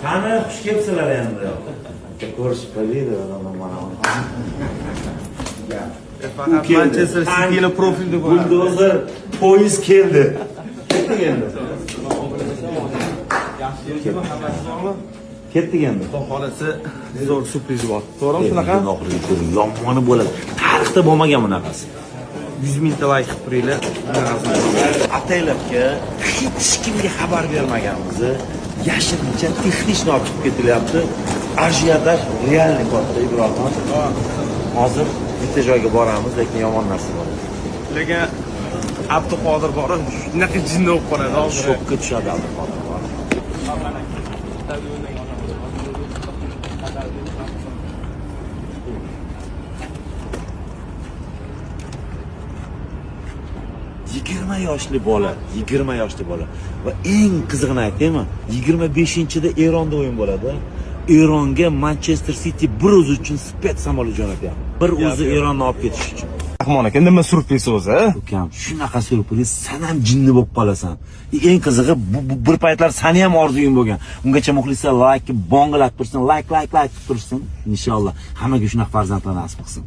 Qani xush kelibsizlar endi. Ko'rishib qo'ydi mana. Faqat Manchester City'li profilda bor. Buldozer poyezd keldi. Ketdik endi. Ketdik endi. Xudo xolasi zo'r surpriz bor. To'g'rimi shunaqa? Yomoni bo'ladi. Tarixda bo'lmagan bunaqasi. 100 mingta layk qilib turinglar. Ataylabga hech kimga xabar bermaganmizni yashirincha texnikni olib chiqib ketilyapti. Ajiotaj realniy katta Ibrohim. Hozir bitta joyga boramiz, lekin yomon narsa bor. Lekin Abduqodir bor, shunaqa jinni bo'lib qoladi hozir. Shokka tushadi Abduqodir. yoshli bola, 20 yoshli bola va eng qizig'ini aytaymi? 25-da Eronda o'yin bo'ladi. Eronga Manchester City bir o'zi uchun spets samolyot jo'natyapti. Bir o'zi Eronni olib ketish uchun. Rahmon aka, nima surpriz o'zi? Ukam, shunaqa surpriz, sen ham jinni bo'lib qolasan. Eng qizig'i bu bir paytlar seni ham orzuying bo'lgan. Ungacha muxlislar like bongilab tursin, like qilib tursin. Inshaalloh hammaga shunaqa farzandlar nasib qilsin.